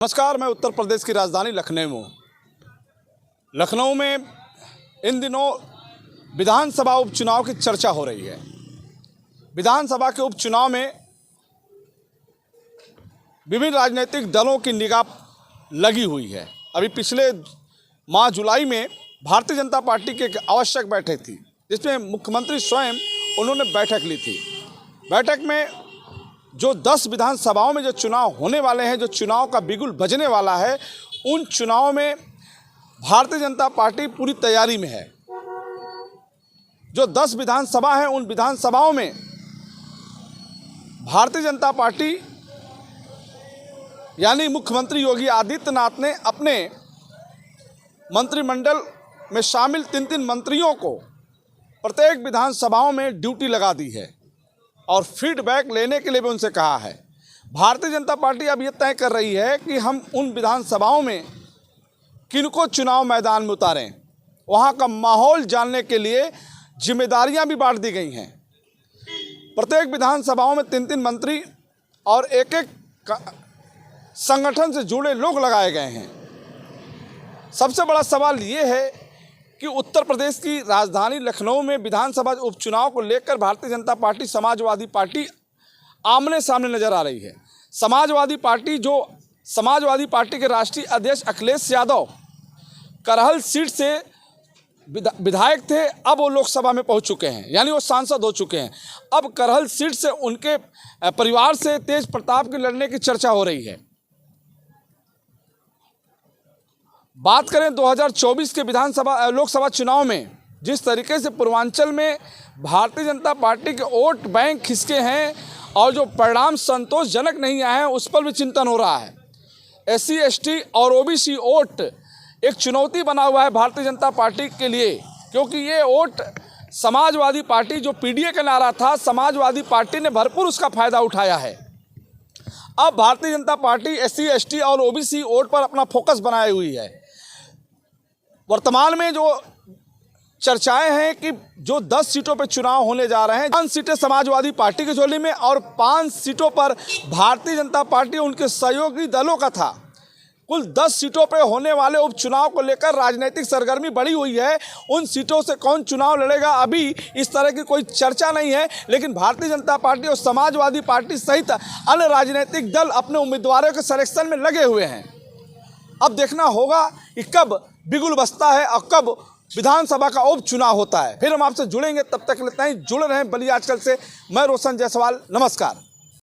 नमस्कार। मैं उत्तर प्रदेश की राजधानी लखनऊ में इन दिनों विधानसभा उपचुनाव की चर्चा हो रही है। विधानसभा के उपचुनाव में विभिन्न राजनीतिक दलों की निगाह लगी हुई है। अभी पिछले माह जुलाई में भारतीय जनता पार्टी की एक आवश्यक बैठक थी, जिसमें मुख्यमंत्री स्वयं उन्होंने बैठक ली थी। बैठक में जो 10 विधानसभाओं में जो चुनाव होने वाले हैं, जो चुनाव का बिगुल बजने वाला है, उन चुनाव में भारतीय जनता पार्टी पूरी तैयारी में है। जो 10 विधानसभा हैं, उन विधानसभाओं में भारतीय जनता पार्टी यानी मुख्यमंत्री योगी आदित्यनाथ ने अपने मंत्रिमंडल में शामिल 3 मंत्रियों को प्रत्येक विधानसभाओं में ड्यूटी लगा दी है और फीडबैक लेने के लिए भी उनसे कहा है। भारतीय जनता पार्टी अब ये तय कर रही है कि हम उन विधानसभाओं में किनको चुनाव मैदान में उतारें। वहाँ का माहौल जानने के लिए जिम्मेदारियां भी बांट दी गई हैं। प्रत्येक विधानसभाओं में 3 मंत्री और एक संगठन से जुड़े लोग लगाए गए हैं। सबसे बड़ा सवाल ये है कि उत्तर प्रदेश की राजधानी लखनऊ में विधानसभा उपचुनाव को लेकर भारतीय जनता पार्टी समाजवादी पार्टी आमने सामने नजर आ रही है। समाजवादी पार्टी के राष्ट्रीय अध्यक्ष अखिलेश यादव करहल सीट से विधायक थे, अब वो लोकसभा में पहुंच चुके हैं, यानी वो सांसद हो चुके हैं। अब करहल सीट से उनके परिवार से तेज प्रताप के लड़ने की चर्चा हो रही है। बात करें 2024 के लोकसभा चुनाव में जिस तरीके से पूर्वांचल में भारतीय जनता पार्टी के वोट बैंक खिसके हैं और जो परिणाम संतोषजनक नहीं आए हैं, उस पर भी चिंतन हो रहा है। SC ST और OBC वोट एक चुनौती बना हुआ है भारतीय जनता पार्टी के लिए, क्योंकि ये वोट समाजवादी पार्टी जो PDA का नारा था, समाजवादी पार्टी ने भरपूर उसका फायदा उठाया है। अब Bharatiya Janata party SC ST और OBC वोट पर अपना फोकस बनाई हुई है। वर्तमान में जो चर्चाएं हैं कि जो 10 सीटों पर चुनाव होने जा रहे हैं, 5 सीटें समाजवादी पार्टी की झोली में और 5 सीटों पर भारतीय जनता पार्टी उनके सहयोगी दलों का था। कुल 10 सीटों पर होने वाले उपचुनाव को लेकर राजनीतिक सरगर्मी बढ़ी हुई है। उन सीटों से कौन चुनाव लड़ेगा, अभी इस तरह की कोई चर्चा नहीं है, लेकिन भारतीय जनता पार्टी और समाजवादी पार्टी सहित अन्य राजनीतिक दल अपने उम्मीदवारों के सिलेक्शन में लगे हुए हैं। अब देखना होगा कि कब बिगुल बजता है और कब विधानसभा का उपचुनाव होता है। फिर हम आपसे जुड़ेंगे, तब तक लेते हैं जुड़े रहें बलिया आजकल से। मैं रोशन जायसवाल, नमस्कार।